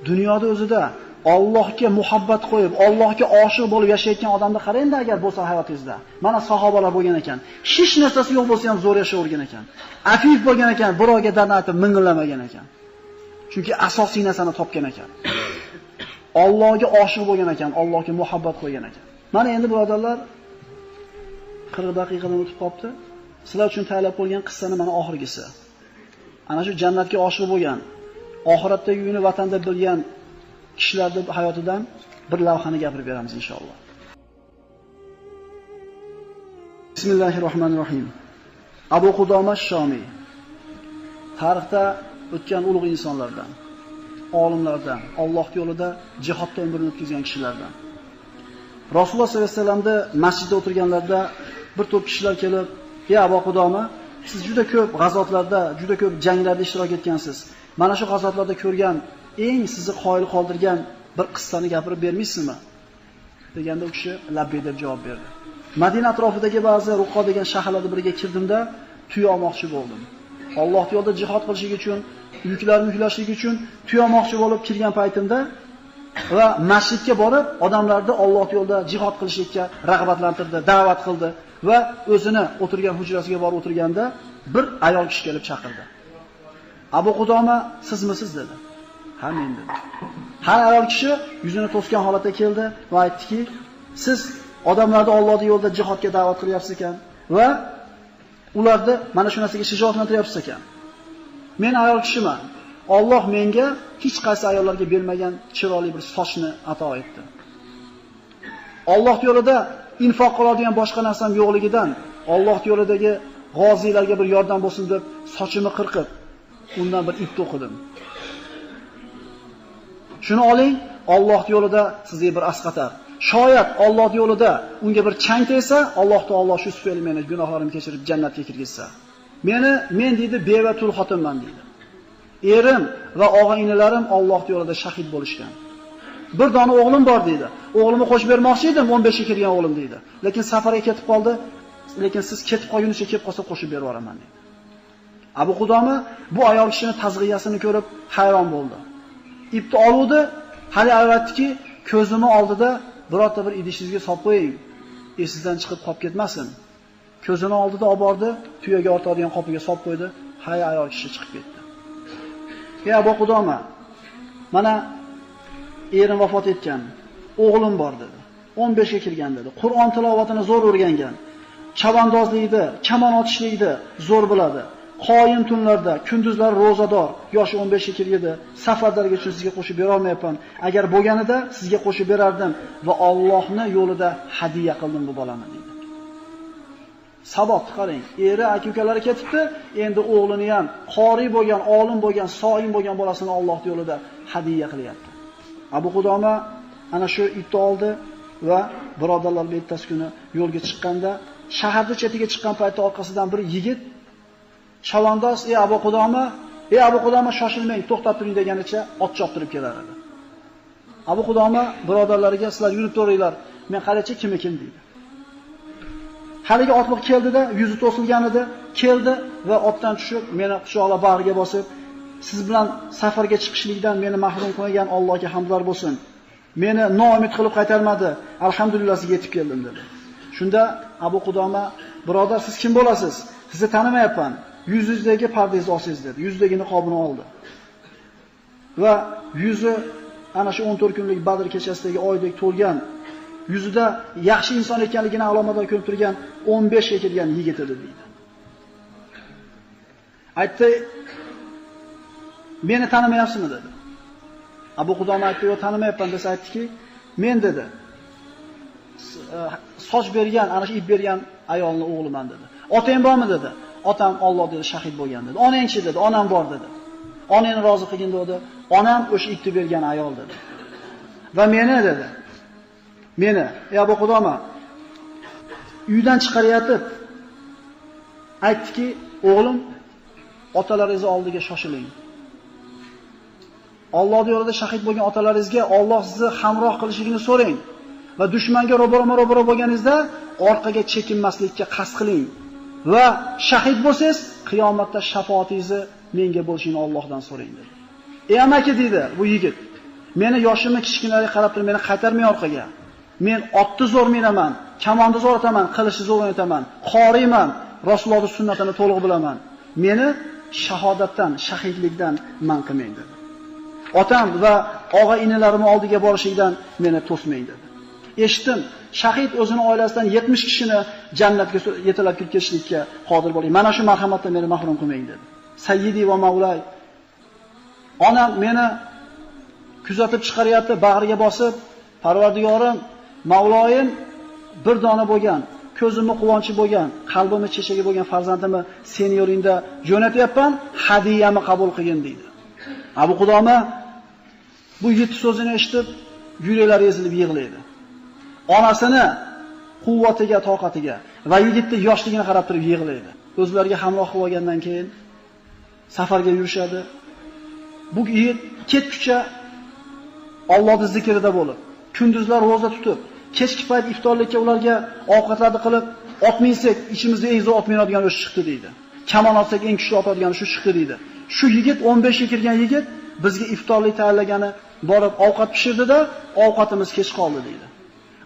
Dunyoda o'zida Allohga muhabbat qo'yib, Allohga oshiq bo'lib yashayotgan odamni qarang-da agar bo'lsa hayotingizda. Mana sahobalar bo'lgan ekan. Hech narsasi yo'q bo'lsa ham zo'r yashayvergan ekan. Afif bo'lgan ekan, birovga dardni aytib ming'illamagan ekan. Chunki asosiy narsani topgan ekan. Allohga oshiq bo'lgan ekan, Allohga muhabbat qo'ygan ekan. Mana endi birodarlar 40 daqiqadan o'tib qolibdi. Sizlar uchun tayyorlab qo'ygan qissani mana oxirgisi. Ana shu jannatga oshiq bo'lgan, oxiratdagi uyini vatanda bilgan kishilarning hayotidan bir lavhani gapirib beramiz inshaalloh. Bismillahirrohmanirrohim. Abu Qudoma Shomiy tarixda o'tgan ulug' insonlardan, olimlardan, Alloh yo'lida jihodda umrini o'tkazgan kishilardan. Rasululloh sollallohu alayhi vasallamda masjidda o'tirganlarda bir to'p kishilar kelib, "Ey Abu Qudoma, siz juda ko'p g'azotlarda, juda ko'p janglarda ishtirok etgansiz. Mana shu g'azotlarda ko'rgan eng sizni qoyil qoldirgan bir qissani gapirib bermaysizmi?" deganda u kishi labbay deb javob berdi. Madina atrofidagi ba'zi Ruqqa degan shaharlarga biriga kirdimda, tuya olmoqchi bo'ldim. Alloh yo'lida jihad qilishlik uchun, yuklarni yuklashlik uchun tuya olmoqchi bo'lib kirgan paytimda va masjidga borib, odamlarni Alloh yo'lida jihad qilishlikka rag'batlantirdi, da'vat qildi va o'zini o'tirgan hujrasiga borib o'tirganda bir ayol kishi kelib chaqirdi. "Abu Qudoma, sizmisiz?" dedi. "Ha, men" dedi. Har ayol kishi yuzini to'sgan holatda keldi va aytdiki, "Siz odamlarni Allohning yo'lida jihodga da'vat qilyapsiz ekan va ularni mana shu narsaga shijoatlantiryapsiz ekan. Men ayol kishiman. Alloh menga hech qaysi ayollarga bermagan chiroyli bir sochni ato etdi. Alloh yo'lida infoq qiladigan boshqa narsam yo'qligidan Alloh yo'lidagi g'oziylarga bir yordam bo'lsin deb sochimni qirqib, undan bir ip to'qidim. Shuni oling, Alloh yo'lida sizga bir asqatar. Shoyat Alloh yo'lida unga bir chang tegsa, Alloh taolo shu tufayli meni gunohlarimni kechirib jannatga kirgizsa. Men deydi beva tul xotinman deydi. Erim va og'a-inilarim Alloh yo'lida shahid bo'lishgan. Bir dona o'g'lim bor deydi. O'g'limni qo'shib bermoqchi edim, 15 ga kirgan o'g'lim deydi. Lekin safarga ketib qoldi. Lekin siz ketib qolgunicha kelib qolsa qo'shib berib yuboraman deydi. Abu Qudoma bu ayol kishining tazg'iyasini ko'rib hayron bo'ldi. Ipni oluvdi, hali aytdiki, ko'zimni oldida birorta bir idishingizga solib qo'ying, esingizdan chiqib qolib ketmasin. Ko'zini oldida olib bordi, tuyaga ortadigan qopiga solib qo'ydi, hay ayol kishi chiqib ketdi. "Ey Abu Qudoma, mana erim vafot etgan, o'g'lim bor" dedi. 15 ga kirgan dedi. Qur'on tilovatini zo'r o'rgangan. Chavandozlikda, kamon otishlikda zo'r biladi. Qoyim tunlarda, kunduzlar ro'zador, yoshi 15 ga kirganda safarlarga uchun sizga qo'shib bera olmayapman. Agar bo'lganida sizga qo'shib berardim va Allohning yo'lida hadiya qildim bu bolamni dedi. Sabot qarang, eri aka-ukalari ketibdi, endi o'g'lini ham qori bo'lgan, olim bo'lgan, so'im bo'lgan bolasini Alloh yo'lida hadiya qilyapti. Abu Qudoma ana shu ipni oldi va birodarlar ertasi kuni yo'lga chiqqanda, shaharning chetiga chiqqan paytda orqasidan bir yigit chavandoz, "Ey Abu Qudoma, shoshilmang, to'xtab turing" deganicha ot choptirib kelar edi. Abu Qudoma birodarlariga, "Sizlar yurib turinglar, men qarachi kim ekan" deydi. Haligi otliq keldida, yuzi to'silgan edi, keldi va otdan tushib, meni quchoqlab bag'riga bosib, "Siz bilan safarga chiqishlikdan meni mahrum qilgan Allohga hamdlar bo'lsin. Meni noumid qilib qaytarmadi. Alhamdulillah sizga yetib keldim" dedi. Shunda Abu Qudoma, "Birodar, siz kim bo'lasiz? Sizni tanimayapman. Yuzingizdagi pardangizni olsangiz" dedi. Yuzdagi niqobini oldi. Va yuzi ana shu 14 kunlik Badr kechasidagi oydek to'lgan, yuzida yaxshi inson ekanligini alomatlar ko'rib turgan 15 ga kirgan yigit edi deydi. Aytdi, "Meni tanimayapsizmi?" dedi. Abu Qudoma aytdi, "Yo'q, tanimayapman" desa aytdiki, "Men" dedi, "soch bergan, ana shu ip bergan ayolning o'g'liman" dedi. "Otang bormi?" dedi. "Otam Alloh dedi shahid bo'lgan" dedi. "Onang-chi?" dedi. "Onam bor" dedi. "Onangni rozi qilgin" dedi. "Onam o'sha ipni bergan ayol" dedi. "Va meni" dedi. "Meni, ey Abu Qudoma, uydan chiqarayotib aytdiki, o'g'lim, otalaringiz oldiga shoshiling. Alloh yo'lida shahid bo'lgan otalaringizga Alloh sizni hamroh qilishligini so'rang va dushmanga ro'baro bo'lganingizda orqaga chekinmaslikka qasd qiling va shahid bo'lsangiz, qiyomatda shafaatingizni menga bo'lishini Allohdan so'rang" dedi. "Ey amaki" dedi bu yigit. Meni yoshimni kichkinaga qarab turib meni qaytarmay orqaga. Men otni zo'r minaman, kamonni zo'r otaman, qilichni zo'r o'ynaman, qoriyman, Rasulullohning sunnatini to'liq bilaman. Meni shahodatdan, shahidlikdan man qilmang dedi. Otam va og'a-inilarimning oldiga borishingdan meni to'smang dedi. Eshitdim, shahid o'zining oilasidan 70 kishini jannatga yetalab ketishlikka qodir bo'ling. Mana shu marhamatdan meni mahrum qilmang dedi. Sayyidi va Mavlay. Onam meni kuzatib chiqaryapti, bag'riga bosib, Parvardigorim, Mavloyim bir dona bo'lgan, ko'zimni quvonchi bo'lgan, qalbimni chechagi bo'lgan farzandimni seni yo'lingda jo'natyapman, hadiyamni qabul qilgin dedi. Abu Qudoma bu yigit so'zini eshitib, yuraklari ezilib yig'laydi. Onasini quvvatiga, toqatiga va yigitning yoshligini qarab turib yig'laydi. O'zlariga hamroh qilib olgandan keyin safarga yurishadi. Bu yigit ketguncha Allohning zikrida bo'lib, kunduzlar roza tutib, kechki payt iftorlikka ularga ovqatlarni qilib, ot minsak, ichimizda eng zo'r ot minadigan o'sha chiqdi deydi. Kamon olsak eng kuchli otadigan shu chiqdi deydi. Shu yigit 15 ga kirgan yigit bizga iftorlik tayyorlagani borib ovqat pishirdi-da, ovqatimiz kech qoldi deydi.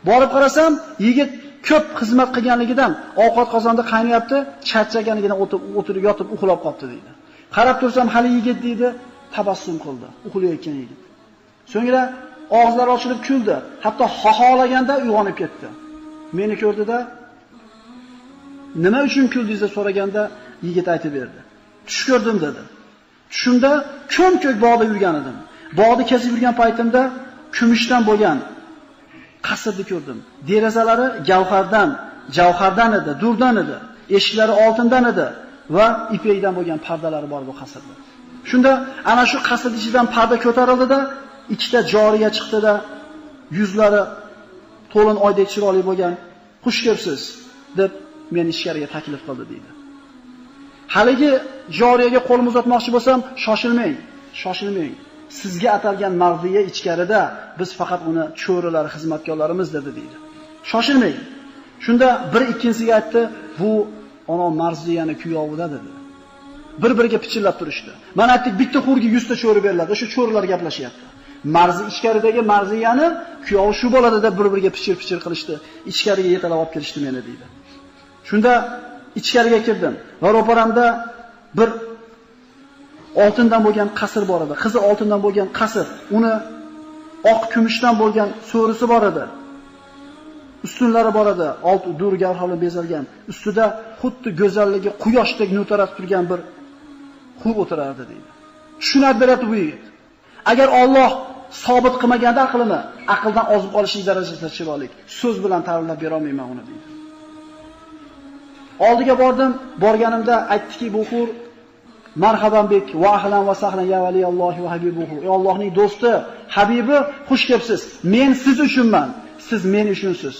Borib qarasam, yigit ko'p xizmat qilganligidan ovqat qozonda qaynayapti, charchaganidan o'tirib yotib uxlab qoldi deydi. Qarab tursam, hali yigit deydi, tabassum qildi, uxlayotgan yigit. So'ngra og'izlari ochilib kuldi, hatto xoholaganda uyg'onib ketdi. Meni ko'rdi-da, nima uchun kuldingiz deb so'raganda yigit aytib berdi. Tush ko'rdim dedi. Tushimda ko'm-ko'k bog'da yurgan edim. Bog'da kezib yurgan paytimda kumushdan bo'lgan qasrni ko'rdim. Derazalari javhardan edi, durdan edi. Eshiklari oltindan edi va ipakdan bo'lgan pardalari bor bu qasrda. Shunda ana shu qasr ichidan parda ko'tarildi-da, ikkita joriya chiqdi-da, yuzlari to'lin oydek chiroyli bo'lgan, "Xush kelibsiz" deb meni ichkariga taklif qildi deydi. Haligi joriyaga qo'lim uzatmoqchi bo'lsam, shoshilmang. Sizga atalgan mardiya ichkarida, biz faqat uni cho'rilar, xizmatkorlarimiz dedi deydi. Shoshilmang. Shunda bir ikkinchisiga aytdi, "Bu ona marziyani kuyovida" dedi. Bir-biriga pichillab turishdi. Mana aytdik, bitta xurga 100 ta cho'ri beriladi. O'sha cho'rilar gaplashyapti. Marzi ichkaridagi marziyani kuyovi shu bo'ladi deb bir-biriga pichir-pichir qilishdi. Ichkariga yetalab olib kelishdi meni deydi. Shunda ichkariga kirdim va ro'paramda bir oltindan bo'lgan qasr bor edi. Qizil oltindan bo'lgan qasr, uni oq kumushdan bo'lgan so'risi bor edi. Ustunlari bor edi, olti dur gavharli bezalgan. Ustida xuddi go'zalligi quyoshdek nurtaratib turgan bir qul o'tirardi deydi. Shuni beradi bu yigit. Agar Alloh sobit qilmaganda aqlini, aqldan ozib olishlik darajasida chiroyli, so'z bilan ta'riflab bera olmayman uni deydi. Oldiga bordim, borganimda aytdiki, bu xur marhaban bek va ahlan va sahlan ya valiyallohi va habibuhu. Ey Allohning do'sti, habibi, xush kelibsiz. Men siz uchunman, siz men uchunsiz.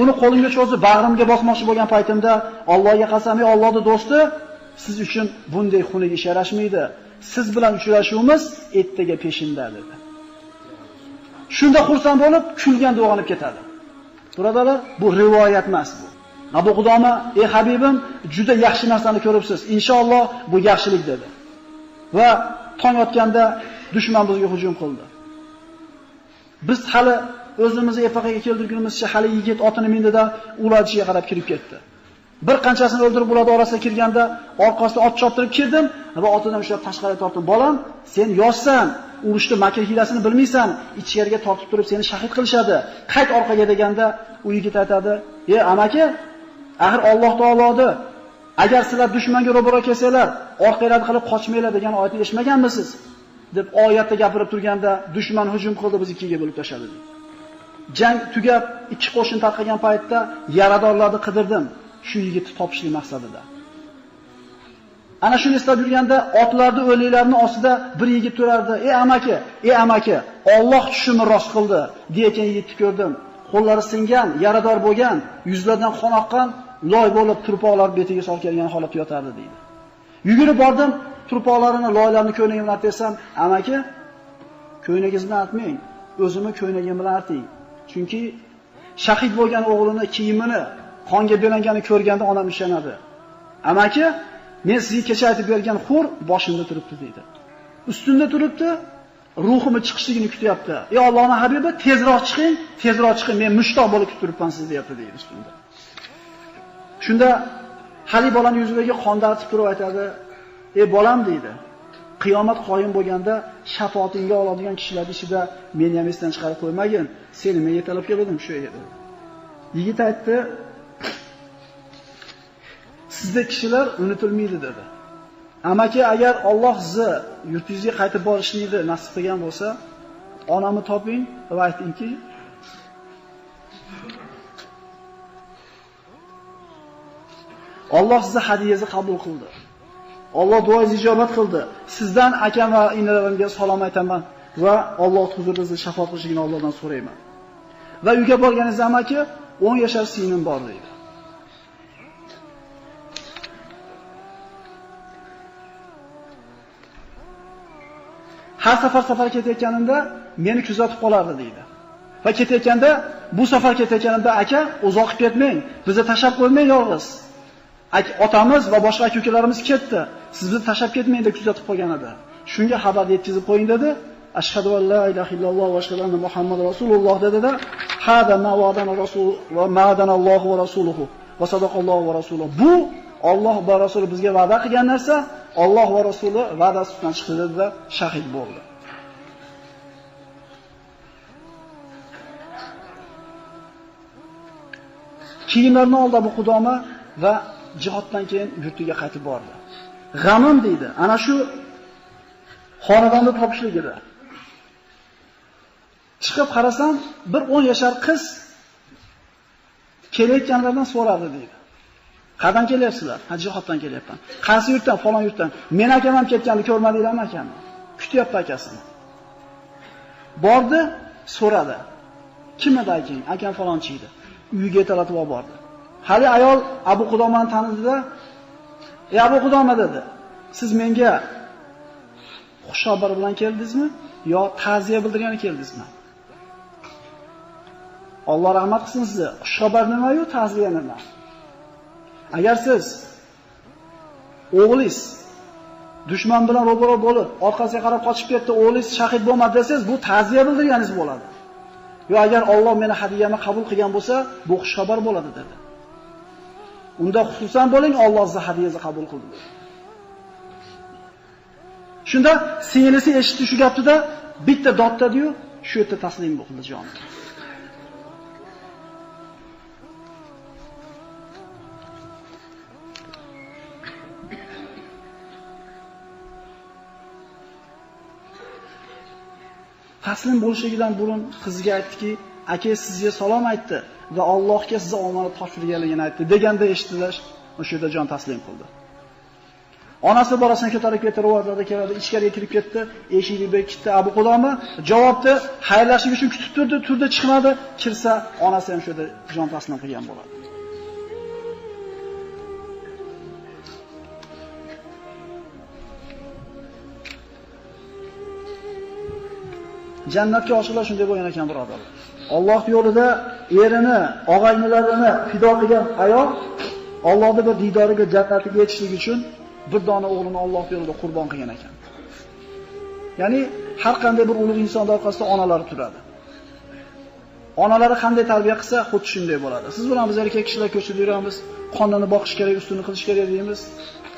Uni qo'limga cho'zib bag'rimga bosmoqchi bo'lgan paytimda Allohga qasam, ey Allohning do'sti, siz uchun bunday xunuk ish yarashmaydi. Siz bilan uchrashuvimiz ertaga peshinda dedi. Shunda xursand bo'lib, kulganda uyg'onib ketadi. Birodarlar, bu rivoyat emas bu. Abu Qudoma, ey habibim, juda yaxshi narsani ko'ribsiz. Inshaalloh bu yaxshilik dedi. Va tong otganda dushman bizga hujum qildi. Biz hali o'zimizni epaqaga keltirgunimizcha hali yigit otini mindida ularchiga qarab kirib ketdi. Bir qanchasini o'ldirib ular orasiga kirganda orqasidan ot choptirib kirdim va otidan ushlab tashqariga tortdim. Bolam, sen yoshsan, urushda makr hilasini bilmaysan, ichkariga tortib turib seni shahid qilishadi. Qayt orqaga deganda u yigit aytadi: "Ey amaki, axir Alloh taolodir. Agar sizlar dushmanga ro'baro kelsanglar, orqalarni qilib qochmanglar degan oyatni eshitmaganmisiz?" deb oyatda gapirib turganda dushman hujum qildi, biz ikkiga bo'lib tashladi. Jang tugab, ikki qo'shin tarqagan paytda yaradorlarni qidirdim. Shu yigitni topishlik maqsadida. Ana shuni eslab yurganda otlarni o'liklarning ostida bir yigit turardi. Ey amaki, Alloh tushimni rost qildi" degan yigitni ko'rdim. Qo'llari singan, yarador bo'lgan, yuzlaridan qon oqqan, loy bo'lib turpoqlar betiga solib kelgan holatda yotardi deydi. Yugurib bordim, turpoqlarini, loylarni ko'ynagim bilan artsam, "Amaki, ko'ynagingiz bilan artmang, o'zimni ko'ynagim bilan arting. Chunki shahid bo'lgan o'g'lini kiyimini qonga belanganini ko'rganda onam ishonadi. Amaki, men sizga kecha aytib bergan xur boshimda turibdi" deydi. Ustunda turibdi, ruhimni chiqishligini kutyapti. Ey Allohning habibi, tezroq chiqing, men mushtoq bo'lib kutib turibman sizni deyapti deydi ustunda. Shunda hali bolaning yuzidagi qonni artib turib aytadi: "Ey bolam" deydi. Qiyomat qoyim bo'lganda shafoatingga oladigan kishilar ichida meni ham esdan chiqarib qo'ymagin. Seni men yetalab keldim shu yerga. Yigit aytdi: "Sizda kishilar unutilmaydi" dedi. Amaki, agar Alloh sizni yurtingizga qaytib borishni nasib qilgan bo'lsa, onamni toping va aytingki, Alloh sizni hadiyangizni qabul qildi. Alloh duoingizni ijobat qildi. Sizdan akam va inalarimga salom aytaman va Alloh huzurida sizni shafoat qilishini Allohdan so'rayman. Va uyga borganingizda amaki 10 yashar singlim bor deydi. Har safar ketayotganimda meni kuzatib qolardi deydi. Va ketayotganda, bu safar ketayotganimda aka, uzoq ketmang, bizni tashab qo'ymang yolg'iz. Otamiz va boshqa aka-ukalarimiz ketdi. Siz bizni tashab ketmang deb kuzatib qo'ygan edi. Shunga xabar yetkazib qo'ying dedi. Ashhadu an la ilaha illalloh va ashhadu anna Muhammad rasululloh dedi-da, hada ma wa'adana rasul va ma'adana Alloh va rasuluhu va sadaqallohu va rasuluhu. Bu Alloh va rasuli bizga va'da qilgan narsa, Alloh va rasuli va'dasidan chiqdi dedi-da, shahid bo'ldi. Kiyimlarini oldi bu Qudoma va jihoddan keyin yurtiga qaytib bordi. G'amim deydi, ana shu xonadonni topishligida. Chiqib qarasam, bir 10 yashar qiz kelayotganlardan so'radi deydi. Qayerdan kelyapsizlar? Ha, jihoddan kelyapman. Qaysi yurtdan? Falon yurtdan. Men akam ham ketganini ko'rmadinglarmi akamni? Kutyapti akasini. Bordi, so'radi. Kim edi akang? Akam falonchi edi. Uyiga yetalatib bordi. Hali ayol Abu Qudomani tanidi-da, "Ey Abu Qudoma" dedi. "Siz menga xushxabar bilan keldingizmi yo ta'ziya bildirgani keldingizmi?" Alloh rahmat qilsin sizni. Xushxabar nima-yu, ta'ziya nima? Agar siz o'g'lingiz dushman bilan ro'baro bo'lib, orqasiga qarab qochib ketdi, o'g'lingiz shahid bo'lmadi desangiz, bu ta'ziya bildirganingiz bo'ladi. Yo agar Alloh meni hadiyamni qabul qilgan bo'lsa, bu xushxabar bo'ladi dedi. Unda xususan bo'ling, Alloh sizning hadiyangizni qabul qildi. Shunda singlisi eshitdi shu gapni-da, bitta dodtadi-yu, shu yerda taslim bo'ldi joni. Taslim bo'lishidan burun qiziga aytdiki, "Aka sizga salom aytdi va Allohga sizni omonat topshirganligini aytdi" deganda eshitdilar, o'sha yerda jon taslim qildi. Onasi bolasini ko'tarib ketdi, rivoyatlarda keladi, ichkariga kirib ketdi, eshikni bekitdi. Abu Qudoma javobni xayrlashish uchun kutib turdi, chiqmadi. Kirsa, onasi ham shu yerda jon taslim qilgan bo'ladi. Jannatga oshiqlar shunday bo'lgan ekan, birodarlar. Alloh yo'lida erini, og'aynilarini fido qilgan ayol Allohning bir diydoriga, jannatiga yetishlik uchun bir dona o'g'lini Alloh yo'lida qurbon qilgan ekan. Ya'ni har qanday bir ulug' insonlar orqasida onalari turadi. Onalari qanday tarbiya qilsa, xuddi shunday bo'ladi. Siz bilan biz erkak kishilar ko'chada yuramiz, qonini boqish kerak, ustini qilish kerak deymiz,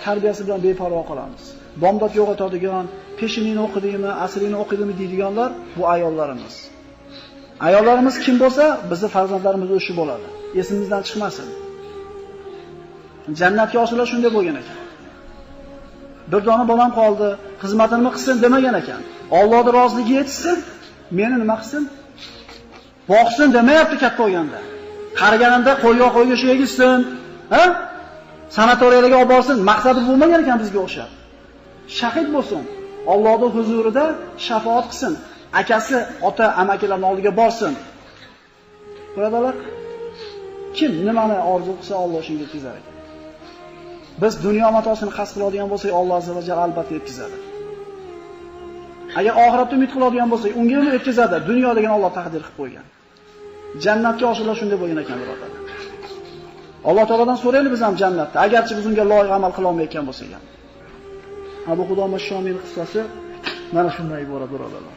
tarbiyasi bilan beparvo qolamiz. Bomdod yo'qotadigan, peshinini o'qidimi, asrini o'qidimi deydiganlar bu ayollarimiz. Ayollarimiz kim bo'lsa, bizning farzandlarimiz o'sha bo'ladi. Esimizdan chiqmasin. Jannatga oshiqlar shunday bo'lgan ekan. Bir dona bolam qoldi, xizmatini qilsin demagan ekan. Allohning roziligi yetsin, meni nima qilsin? Boqsin demayapti katta bo'lganda. Qariganimda qo'yga shu yegizsin, ha? Sanatoriyalarga olib borsin, maqsadi bo'lmagan ekan bizga o'xshab. Shahid bo'lsin, Allohning huzurida shafaat qilsin, akasi, ota, amakilarning oldiga borsin. Birodarlar, kim nimani orzu qilsa Alloh shunga yetkazar ekan. Biz dunyo matosini qasd qiladigan bo'lsak, Alloh azza va jalla albatta yetkazadi. Agar oxiratni umid qiladigan bo'lsak, unga ham yetkazadi. Dunyo degan Alloh taqdir qilib qo'ygan. Jannatga oshiqlar shunday bo'lgan ekan, birodarlar. Alloh taoladan so'raylik biz ham jannatda, agarchi biz unga loyiq amal qila olmayotgan bo'lsak ham. Abu Qudoma Shomiy qissasi mana shunday iborat, birodarlar.